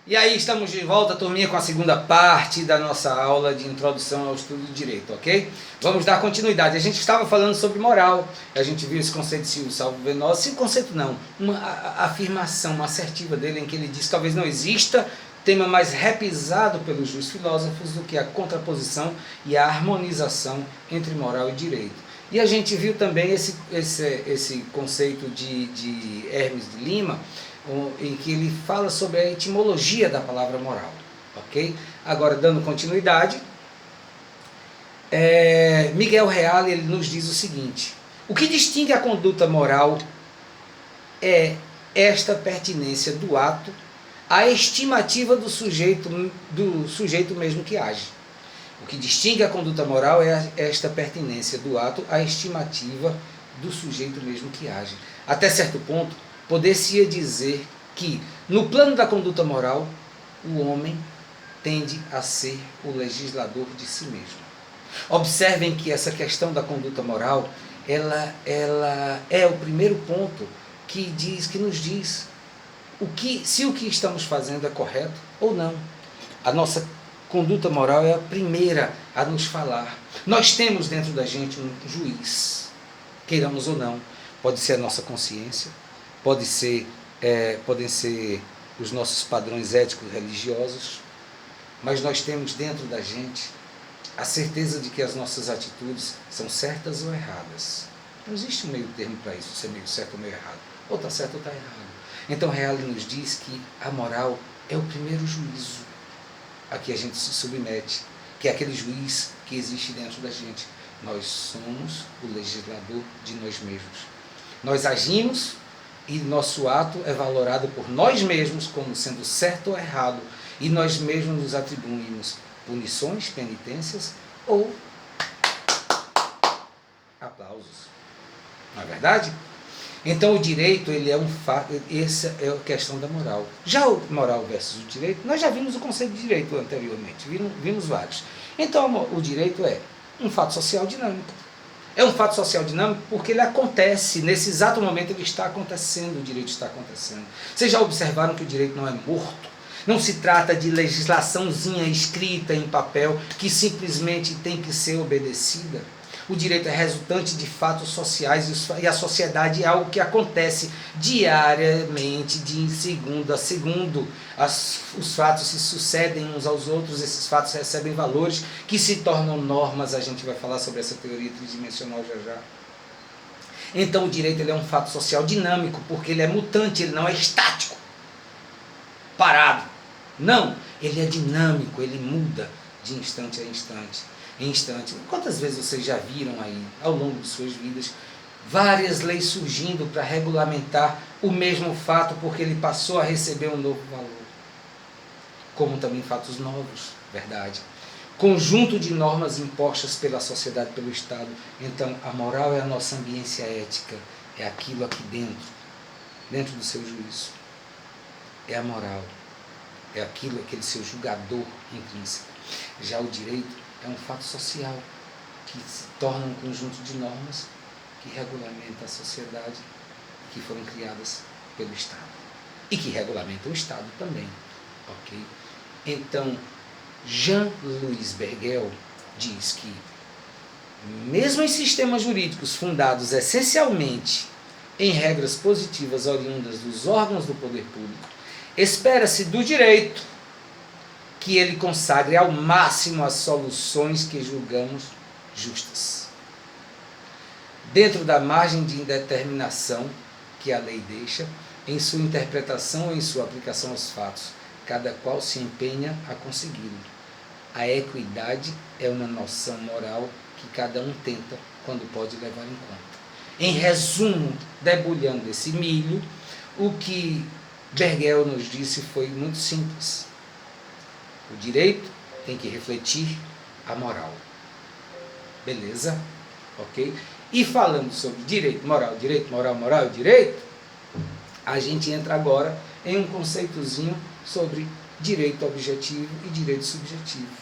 E aí, estamos de volta, turminha, com a segunda parte da nossa aula de introdução ao estudo de direito, ok? Vamos dar continuidade. A gente estava falando sobre moral, a gente viu esse conceito de Silvio Salvo Venosa, esse conceito não, uma afirmação, uma assertiva dele, em que ele diz que talvez não exista tema mais repisado pelos justos filósofos do que a contraposição e a harmonização entre moral e direito. E a gente viu também esse conceito de Hermes de Lima, em que ele fala sobre a etimologia da palavra moral, ok? Agora, dando continuidade, Miguel Reale ele nos diz o seguinte: o que distingue a conduta moral é esta pertinência do ato à estimativa do sujeito mesmo que age. O que distingue a conduta moral é esta pertinência do ato à estimativa do sujeito mesmo que age. Até certo ponto, poder-se-ia dizer que, no plano da conduta moral, o homem tende a ser o legislador de si mesmo. Observem que essa questão da conduta moral, ela é o primeiro ponto que nos diz se o que estamos fazendo é correto ou não. A nossa conduta moral é a primeira a nos falar. Nós temos dentro da gente um juiz, queiramos ou não. Pode ser a nossa consciência, podem ser os nossos padrões éticos religiosos, mas nós temos dentro da gente a certeza de que as nossas atitudes são certas ou erradas. Não existe um meio termo para isso, ser meio certo ou meio errado. Ou está certo ou está errado. Então Reale nos diz que a moral é o primeiro juízo a que a gente se submete, que é aquele juiz que existe dentro da gente. Nós somos o legislador de nós mesmos. Nós agimos e nosso ato é valorado por nós mesmos como sendo certo ou errado, e nós mesmos nos atribuímos punições, penitências ou aplausos. Não é verdade? Então o direito, ele é um fato, essa é a questão da moral. Já o moral versus o direito, nós já vimos o conceito de direito anteriormente, vimos vários. Então o direito é um fato social dinâmico. É um fato social dinâmico porque ele acontece, nesse exato momento ele está acontecendo, o direito está acontecendo. Vocês já observaram que o direito não é morto? Não se trata de legislaçãozinha escrita em papel que simplesmente tem que ser obedecida. O direito é resultante de fatos sociais e a sociedade é algo que acontece diariamente, de segundo a segundo. Os fatos se sucedem uns aos outros, esses fatos recebem valores que se tornam normas. A gente vai falar sobre essa teoria tridimensional já. Então o direito ele é um fato social dinâmico, porque ele é mutante, ele não é estático, parado. Não, ele é dinâmico, ele muda de instante a instante. Quantas vezes vocês já viram aí, ao longo de suas vidas, várias leis surgindo para regulamentar o mesmo fato, porque ele passou a receber um novo valor? Como também fatos novos, verdade? Conjunto de normas impostas pela sociedade, pelo Estado. Então, a moral é a nossa ambiência ética, é aquilo aqui dentro do seu juízo. É a moral, é aquele seu julgador intrínseco. Já o direito é um fato social que se torna um conjunto de normas que regulamenta a sociedade, que foram criadas pelo Estado e que regulamentam o Estado também, ok? Então, Jean-Louis Bergel diz que, mesmo em sistemas jurídicos fundados essencialmente em regras positivas oriundas dos órgãos do poder público, espera-se do direito que ele consagre ao máximo as soluções que julgamos justas, dentro da margem de indeterminação que a lei deixa, em sua interpretação ou em sua aplicação aos fatos, cada qual se empenha a consegui-lo. A equidade é uma noção moral que cada um tenta quando pode levar em conta. Em resumo, debulhando esse milho, o que Bergel nos disse foi muito simples. O direito tem que refletir a moral. Beleza? Ok? E falando sobre direito, moral, direito, a gente entra agora em um conceitozinho sobre direito objetivo e direito subjetivo.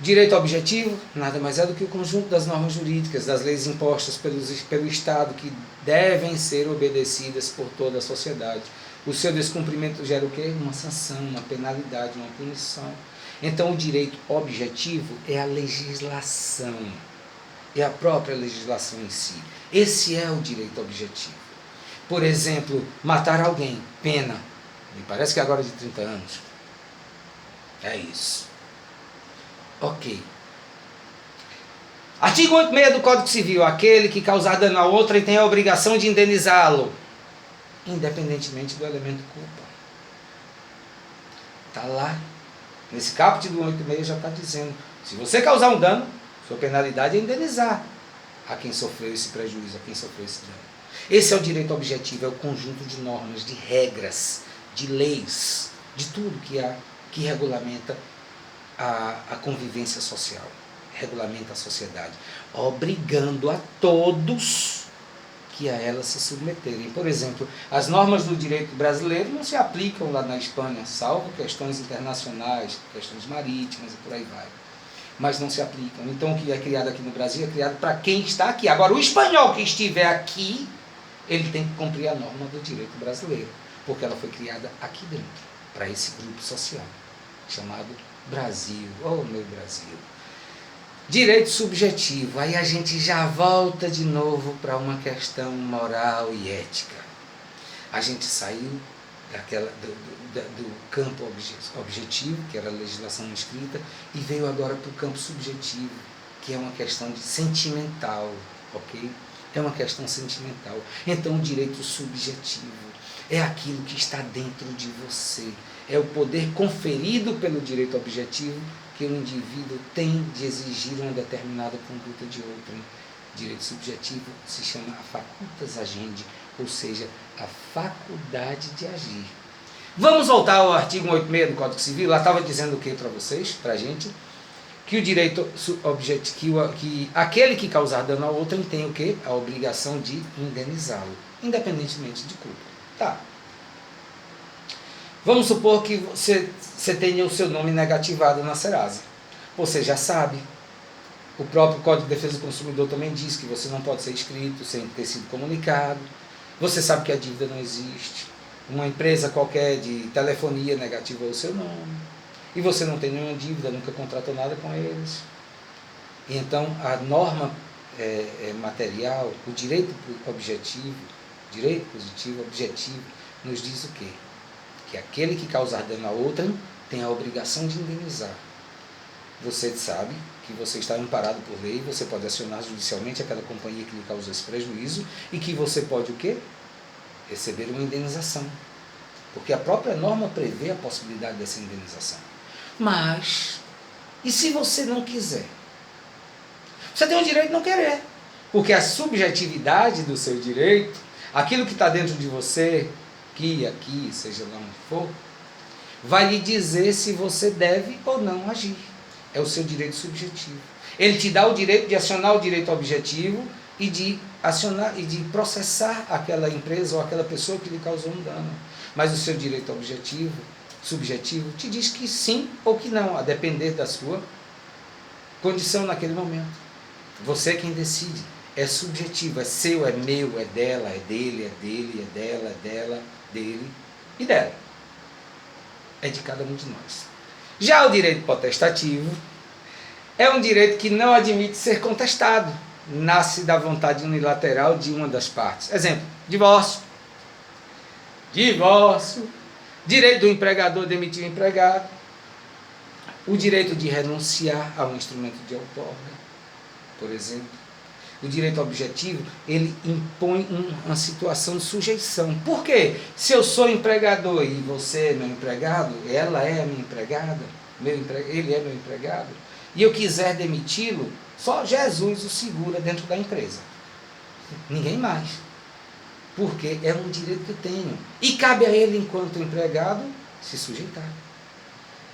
Direito objetivo nada mais é do que o conjunto das normas jurídicas, das leis impostas pelo Estado, que devem ser obedecidas por toda a sociedade. O seu descumprimento gera o quê? Uma sanção, uma penalidade, uma punição. Então, o direito objetivo é a legislação, é a própria legislação em si. Esse é o direito objetivo. Por exemplo, matar alguém, pena. Me parece que agora é de 30 anos. É isso. Ok. Artigo 86 do Código Civil. Aquele que causar dano a outrem tem a obrigação de indenizá-lo, independentemente do elemento culpa. Está lá. Nesse caput do 86 já está dizendo. Se você causar um dano, sua penalidade é indenizar a quem sofreu esse prejuízo, a quem sofreu esse dano. Esse é o direito objetivo, é o conjunto de normas, de regras, de leis, de tudo que regulamenta a convivência social, regulamenta a sociedade, obrigando a todos que a ela se submeterem. Por exemplo, as normas do direito brasileiro não se aplicam lá na Espanha, salvo questões internacionais, questões marítimas e por aí vai. Mas não se aplicam. Então, o que é criado aqui no Brasil é criado para quem está aqui. Agora, o espanhol que estiver aqui, ele tem que cumprir a norma do direito brasileiro, porque ela foi criada aqui dentro, para esse grupo social, chamado Brasil. Oh, meu Brasil! Direito subjetivo, aí a gente já volta de novo para uma questão moral e ética. A gente saiu do campo objetivo, que era a legislação escrita, e veio agora para o campo subjetivo, que é uma questão sentimental, ok? É uma questão sentimental. Então, o direito subjetivo é aquilo que está dentro de você. É o poder conferido pelo direito objetivo que o indivíduo tem de exigir uma determinada conduta de outrem. Direito subjetivo se chama a facultas agendi, ou seja, a faculdade de agir. Vamos voltar ao artigo 186 do Código Civil. Lá estava dizendo o que para vocês, para a gente? Que o direito objetivo, que aquele que causar dano ao outrem tem o quê? A obrigação de indenizá-lo, independentemente de culpa. Tá. Vamos supor que você tenha o seu nome negativado na Serasa. Você já sabe. O próprio Código de Defesa do Consumidor também diz que você não pode ser inscrito sem ter sido comunicado. Você sabe que a dívida não existe. Uma empresa qualquer de telefonia negativou o seu nome. E você não tem nenhuma dívida, nunca contratou nada com eles. E então, a norma material, o direito objetivo, direito positivo, objetivo, nos diz o quê? Que aquele que causar dano a outrem tem a obrigação de indenizar. Você sabe que você está amparado por lei, você pode acionar judicialmente aquela companhia que lhe causou esse prejuízo e que você pode o quê? Receber uma indenização. Porque a própria norma prevê a possibilidade dessa indenização. Mas, e se você não quiser? Você tem o direito de não querer. Porque a subjetividade do seu direito, aquilo que está dentro de você, aqui, seja lá onde for, vai lhe dizer se você deve ou não agir. É o seu direito subjetivo. Ele te dá o direito de acionar o direito objetivo e de acionar e de processar aquela empresa ou aquela pessoa que lhe causou um dano. Mas o seu direito subjetivo, te diz que sim ou que não, a depender da sua condição naquele momento. Você é quem decide. É subjetivo, é seu, é meu, é dela, é dele, é dela, é dela, dele e dela. É de cada um de nós. Já o direito potestativo é um direito que não admite ser contestado. Nasce da vontade unilateral de uma das partes. Exemplo, divórcio. Direito do empregador demitir o empregado. O direito de renunciar a um instrumento de outorga, por exemplo. O direito objetivo, ele impõe uma situação de sujeição. Por quê? Se eu sou empregador e você é meu empregado, ela é a minha empregada, ele é meu empregado, e eu quiser demiti-lo, só Jesus o segura dentro da empresa. Ninguém mais. Porque é um direito que eu tenho. E cabe a ele, enquanto empregado, se sujeitar.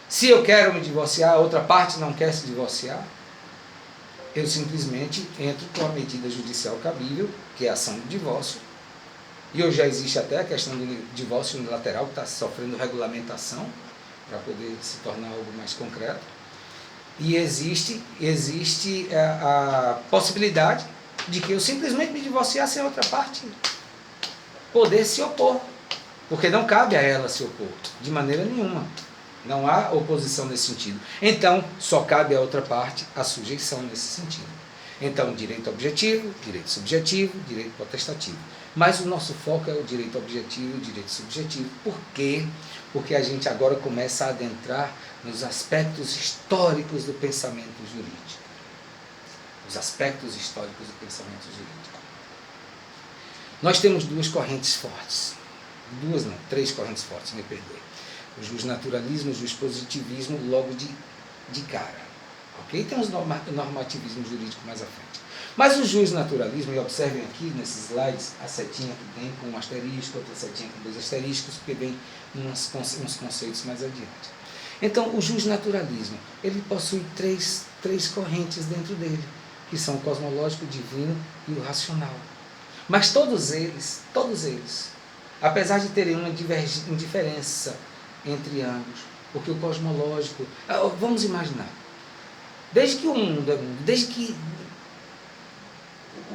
Se eu quero me divorciar, a outra parte não quer se divorciar, eu simplesmente entro com a medida judicial cabível, que é a ação de divórcio. E hoje já existe até a questão do divórcio unilateral, que está sofrendo regulamentação, para poder se tornar algo mais concreto. E existe a possibilidade de que eu simplesmente me divorciar sem a outra parte poder se opor. Porque não cabe a ela se opor, de maneira nenhuma. Não há oposição nesse sentido. Então, só cabe à outra parte a sujeição nesse sentido. Então, direito objetivo, direito subjetivo, direito potestativo. Mas o nosso foco é o direito objetivo e o direito subjetivo. Por quê? Porque a gente agora começa a adentrar nos aspectos históricos do pensamento jurídico. Os aspectos históricos do pensamento jurídico. Nós temos duas correntes fortes. Duas não, três correntes fortes, me perdoe. O justnaturalismo e o justpositivismo logo de cara. Ok? Tem os normativismo jurídico mais à frente. Mas o justnaturalismo, e observem aqui nesses slides, a setinha que tem com um asterisco, outra setinha com dois asteriscos, porque vem uns conceitos mais adiante. Então, o justnaturalismo, ele possui três correntes dentro dele, que são o cosmológico, o divino e o racional. Mas todos eles, apesar de terem uma diferença entre ambos, porque o cosmológico, vamos imaginar, desde que o mundo é mundo, desde que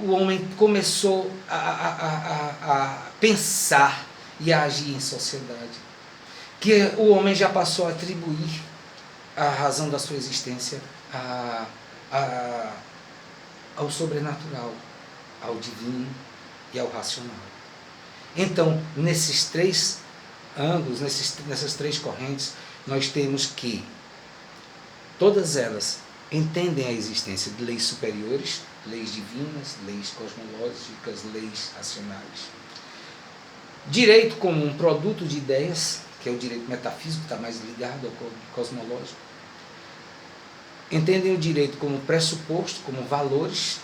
o homem começou a pensar e a agir em sociedade, que o homem já passou a atribuir a razão da sua existência ao sobrenatural, ao divino e ao racional. Então, nesses três ângulos, nessas três correntes, nós temos que todas elas entendem a existência de leis superiores, leis divinas, leis cosmológicas, leis racionais. Direito como um produto de ideias, que é o direito metafísico, que está mais ligado ao cosmológico. Entendem o direito como pressuposto, como valores,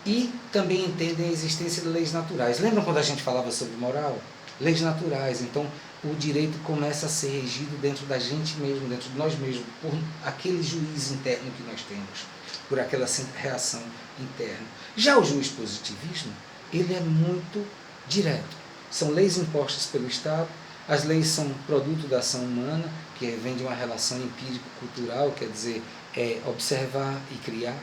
e também entendem a existência de leis naturais. Lembram quando a gente falava sobre moral? Leis naturais. Então, o direito começa a ser regido dentro da gente mesmo, dentro de nós mesmos, por aquele juiz interno que nós temos, por aquela reação interna. Já o justpositivismo, ele é muito direto. São leis impostas pelo Estado, as leis são produto da ação humana, que vem de uma relação empírico-cultural, quer dizer, observar e criar.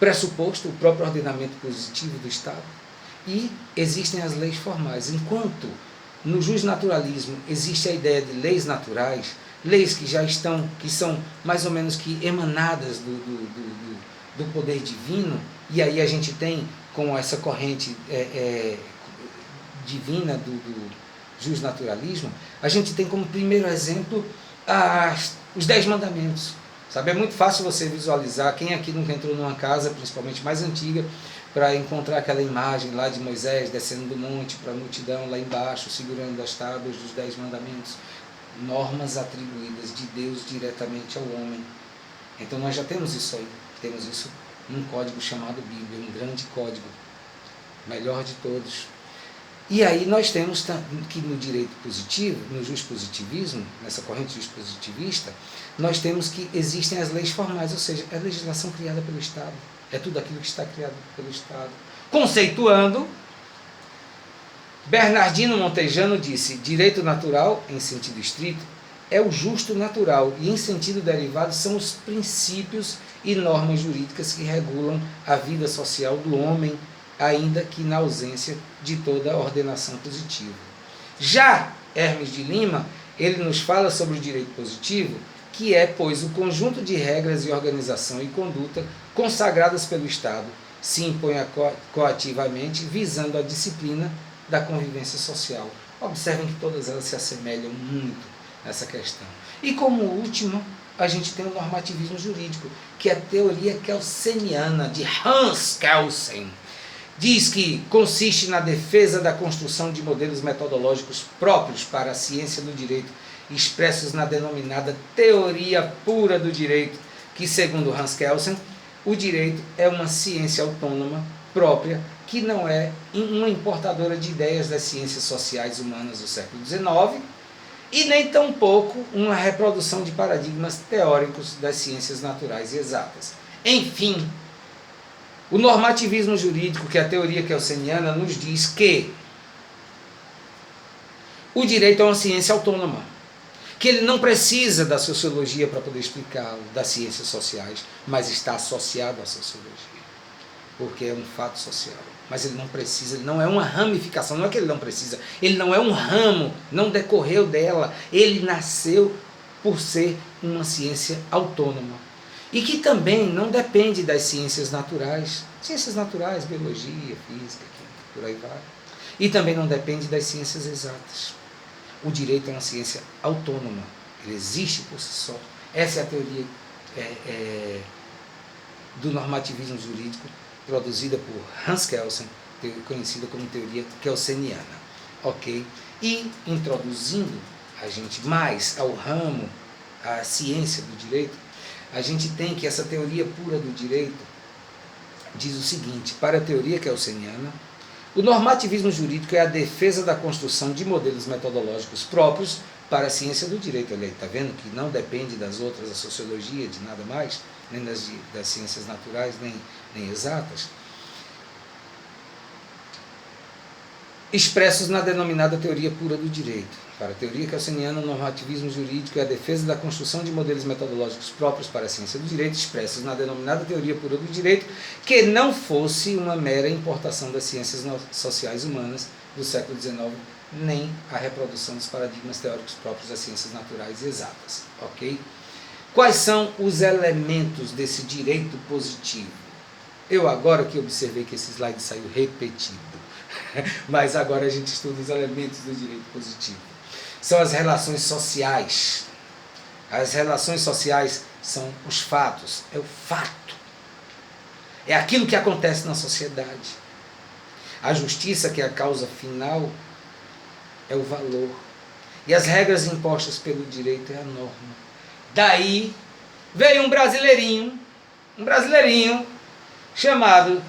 Pressuposto o próprio ordenamento positivo do Estado, e existem as leis formais. Enquanto no justnaturalismo existe a ideia de leis naturais, leis que já estão, que são mais ou menos que emanadas do poder divino, e aí a gente tem com essa corrente divina do justnaturalismo, a gente tem como primeiro exemplo os 10 mandamentos. Sabe, é muito fácil você visualizar, quem aqui nunca entrou numa casa, principalmente mais antiga, para encontrar aquela imagem lá de Moisés descendo do monte para a multidão lá embaixo, segurando as tábuas dos 10 mandamentos, normas atribuídas de Deus diretamente ao homem. Então nós já temos isso aí, temos isso num código chamado Bíblia, um grande código, melhor de todos. E aí nós temos que no direito positivo, no justpositivismo, nessa corrente justpositivista, nós temos que existem as leis formais, ou seja, é a legislação criada pelo Estado, é tudo aquilo que está criado pelo Estado. Conceituando, Bernardino Montejano disse: direito natural, em sentido estrito, é o justo natural, e em sentido derivado são os princípios e normas jurídicas que regulam a vida social do homem, ainda que na ausência de toda a ordenação positiva. Já Hermes de Lima, ele nos fala sobre o direito positivo, que é, pois, o conjunto de regras de organização e conduta consagradas pelo Estado, se impõe coativamente, visando a disciplina da convivência social. Observem que todas elas se assemelham muito nessa questão. E como último, a gente tem o normativismo jurídico, que é a teoria kelseniana de Hans Kelsen. Diz que consiste na defesa da construção de modelos metodológicos próprios para a ciência do direito, expressos na denominada teoria pura do direito, que, segundo Hans Kelsen, o direito é uma ciência autônoma, própria, que não é uma importadora de ideias das ciências sociais humanas do século XIX, e nem tampouco uma reprodução de paradigmas teóricos das ciências naturais e exatas. Enfim, o normativismo jurídico, que é a teoria kelseniana, nos diz que o direito é uma ciência autônoma, que ele não precisa da sociologia para poder explicar, das ciências sociais, mas está associado à sociologia, porque é um fato social. mas ele não precisa, ele não é uma ramificação, não é que ele não precisa, ele não é um ramo, não decorreu dela, ele nasceu por ser uma ciência autônoma. E que também não depende das ciências naturais, biologia, física, química, por aí vai. E também não depende das ciências exatas. O direito é uma ciência autônoma, ele existe por si só. Essa é a teoria do normativismo jurídico, produzida por Hans Kelsen, conhecida como teoria kelseniana. Ok? E introduzindo a gente mais ao ramo, à ciência do direito, a gente tem que essa teoria pura do direito diz o seguinte: para a teoria kelseniana, o normativismo jurídico é a defesa da construção de modelos metodológicos próprios para a ciência do direito. Olha aí, está vendo que não depende das outras, da sociologia, de nada mais, nem das ciências naturais, nem exatas, expressos na denominada teoria pura do direito. Para a teoria kelseniana, o normativismo jurídico é a defesa da construção de modelos metodológicos próprios para a ciência do direito, expressos na denominada teoria pura do direito, que não fosse uma mera importação das ciências sociais humanas do século XIX, nem a reprodução dos paradigmas teóricos próprios das ciências naturais e exatas. Ok? Quais são os elementos desse direito positivo? Eu agora que observei que esse slide saiu repetido, mas agora a gente estuda os elementos do direito positivo. São as relações sociais. As relações sociais são os fatos, é o fato. É aquilo que acontece na sociedade. A justiça, que é a causa final, é o valor. E as regras impostas pelo direito é a norma. Daí veio um brasileirinho chamado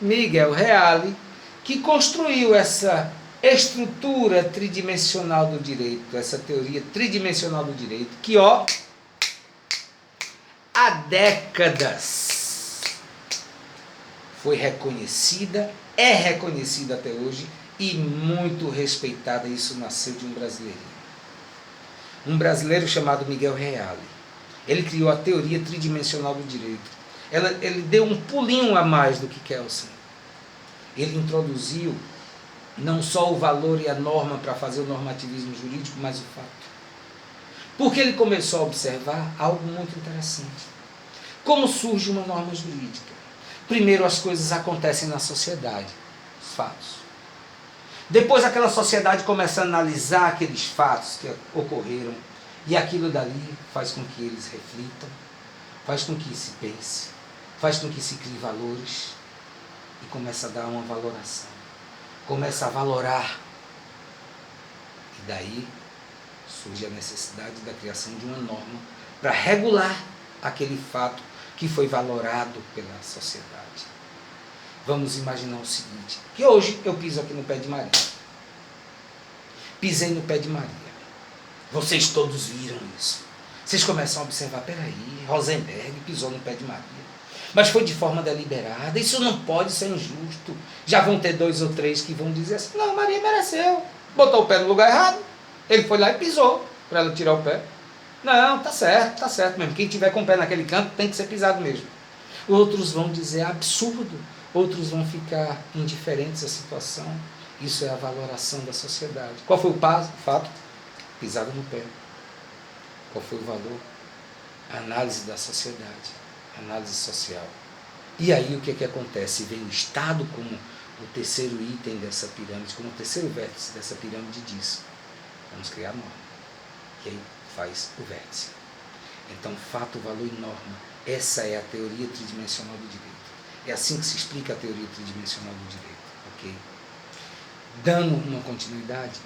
Miguel Reale, que construiu essa estrutura tridimensional do direito, essa teoria tridimensional do direito, que há décadas foi reconhecida, é reconhecida até hoje e muito respeitada. Isso nasceu de um brasileirinho. Um brasileiro chamado Miguel Reale. Ele criou a teoria tridimensional do direito. Ele deu um pulinho a mais do que Kelsen. Ele introduziu não só o valor e a norma para fazer o normativismo jurídico, mas o fato. Porque ele começou a observar algo muito interessante. Como surge uma norma jurídica? Primeiro, as coisas acontecem na sociedade, os fatos. Depois, aquela sociedade começa a analisar aqueles fatos que ocorreram, e aquilo dali faz com que eles reflitam, faz com que se pense, faz com que se crie valores, e começa a dar uma valoração. Começa a valorar. E daí surge a necessidade da criação de uma norma para regular aquele fato que foi valorado pela sociedade. Vamos imaginar o seguinte, que hoje eu piso aqui no pé de Maria. Pisei no pé de Maria. Vocês todos viram isso. Vocês começam a observar, peraí, Rosenberg pisou no pé de Maria. Mas foi de forma deliberada, isso não pode ser injusto. Já vão ter 2 ou 3 que vão dizer assim, não, Maria mereceu, botou o pé no lugar errado, ele foi lá e pisou para ela tirar o pé. Não, tá certo mesmo, quem tiver com o pé naquele canto tem que ser pisado mesmo. Outros vão dizer absurdo, outros vão ficar indiferentes à situação. Isso é a valoração da sociedade. Qual foi o fato? Pisada no pé. Qual foi o valor? A análise da sociedade. Análise social. E aí o que é que acontece? Vem o Estado como o terceiro item dessa pirâmide, como o terceiro vértice dessa pirâmide diz. Vamos criar a norma. E aí faz o vértice. Então, fato, valor e norma. Essa é a teoria tridimensional do direito. É assim que se explica a teoria tridimensional do direito. Ok? Dando uma continuidade,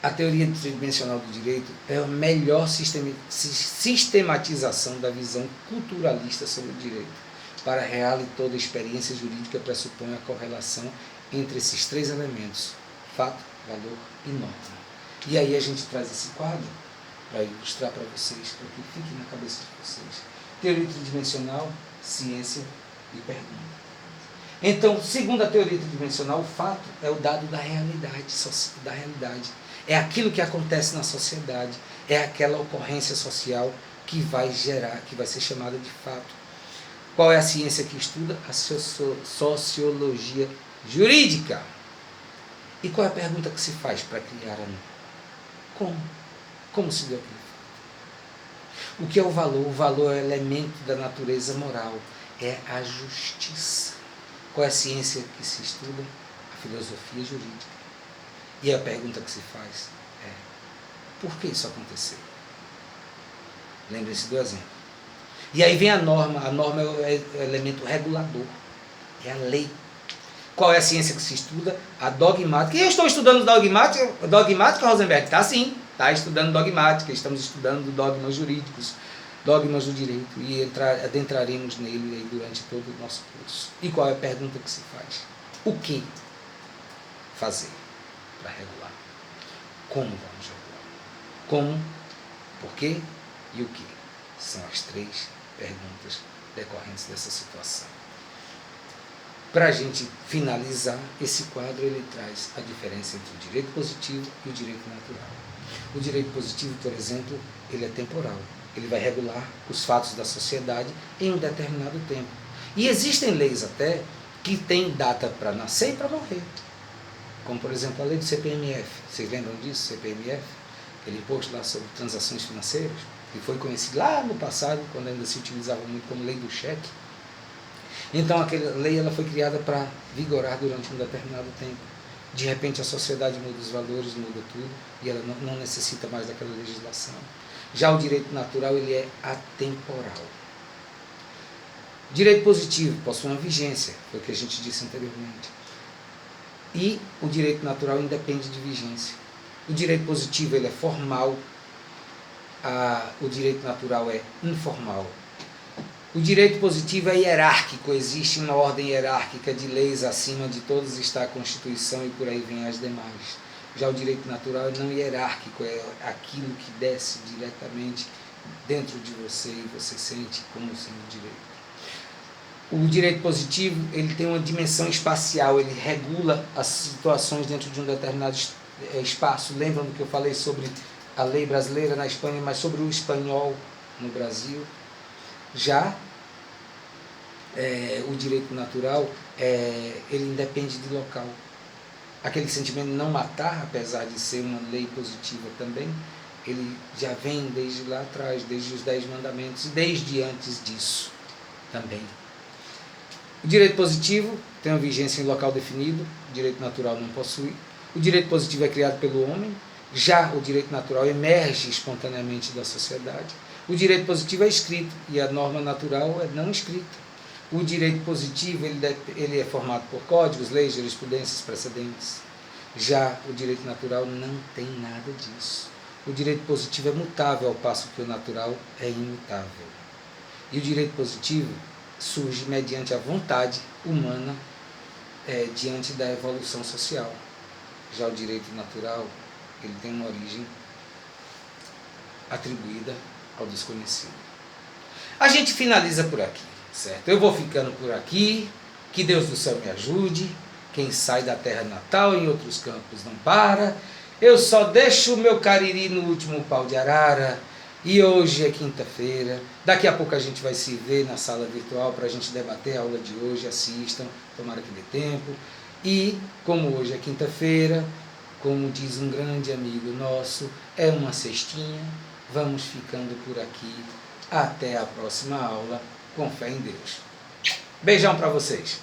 a teoria tridimensional do direito é a melhor sistematização da visão culturalista sobre o direito. Para Reale, toda experiência jurídica pressupõe a correlação entre esses 3 elementos, fato, valor e norma. E aí a gente traz esse quadro para ilustrar para vocês, para que fique na cabeça de vocês. Teoria tridimensional, ciência e pergunta. Então, segundo a teoria tridimensional, o fato é o dado da realidade. É aquilo que acontece na sociedade, é aquela ocorrência social que vai gerar, que vai ser chamada de fato. Qual é a ciência que estuda? A sociologia jurídica. E qual é a pergunta que se faz para criar a norma? Como? Como se deu aquilo? O que é o valor? O valor é o elemento da natureza moral, é a justiça. Qual é a ciência que se estuda? A filosofia jurídica. E a pergunta que se faz é: por que isso aconteceu? Lembre-se do exemplo. E aí vem a norma é o elemento regulador, é a lei. Qual é a ciência que se estuda? A dogmática. E eu estou estudando dogmática, Rosenberg? Está sim, está estudando dogmática, estamos estudando dogmas jurídicos, dogmas do direito, e adentraremos nele aí durante todo o nosso curso. E qual é a pergunta que se faz? O que fazer para regular? Como vamos regular? Como, por quê e o que? São as três perguntas decorrentes dessa situação. Para a gente finalizar, esse quadro ele traz a diferença entre o direito positivo e o direito natural. O direito positivo, por exemplo, ele é temporal. Ele vai regular os fatos da sociedade em um determinado tempo. E existem leis até que têm data para nascer e para morrer. Como, por exemplo, a lei do CPMF. Vocês lembram disso, CPMF? Aquele imposto lá sobre transações financeiras, que foi conhecido lá no passado, quando ainda se utilizava muito como lei do cheque. Então aquela lei ela foi criada para vigorar durante um determinado tempo. De repente a sociedade muda os valores, muda tudo, e ela não necessita mais daquela legislação. Já o direito natural ele é atemporal. Direito positivo possui uma vigência, foi o que a gente disse anteriormente. E o direito natural independe de vigência. O direito positivo ele é formal, o direito natural é informal. O direito positivo é hierárquico, existe uma ordem hierárquica de leis, acima de todas está a Constituição e por aí vem as demais. Já o direito natural é não hierárquico, é aquilo que desce diretamente dentro de você e você sente como sendo direito. O direito positivo ele tem uma dimensão espacial, ele regula as situações dentro de um determinado espaço. Lembram do que eu falei sobre a lei brasileira na Espanha, mas sobre o espanhol no Brasil? Já o direito natural, ele independe de local. Aquele sentimento de não matar, apesar de ser uma lei positiva também, ele já vem desde lá atrás, desde os 10 mandamentos e desde antes disso também. O direito positivo tem uma vigência em local definido, o direito natural não possui. O direito positivo é criado pelo homem, já o direito natural emerge espontaneamente da sociedade. O direito positivo é escrito e a norma natural é não escrita. O direito positivo ele é formado por códigos, leis, jurisprudências, precedentes. Já o direito natural não tem nada disso. O direito positivo é mutável, ao passo que o natural é imutável. E o direito positivo surge mediante a vontade humana diante da evolução social. Já o direito natural ele tem uma origem atribuída ao desconhecido. A gente finaliza por aqui, certo? Eu vou ficando por aqui, que Deus do céu me ajude, quem sai da terra natal em outros campos não para, eu só deixo o meu cariri no último pau de arara, e hoje é quinta-feira, daqui a pouco a gente vai se ver na sala virtual para a gente debater a aula de hoje, assistam, tomara que dê tempo, e como hoje é quinta-feira, como diz um grande amigo nosso, é uma cestinha, vamos ficando por aqui. Até a próxima aula, com fé em Deus. Beijão para vocês.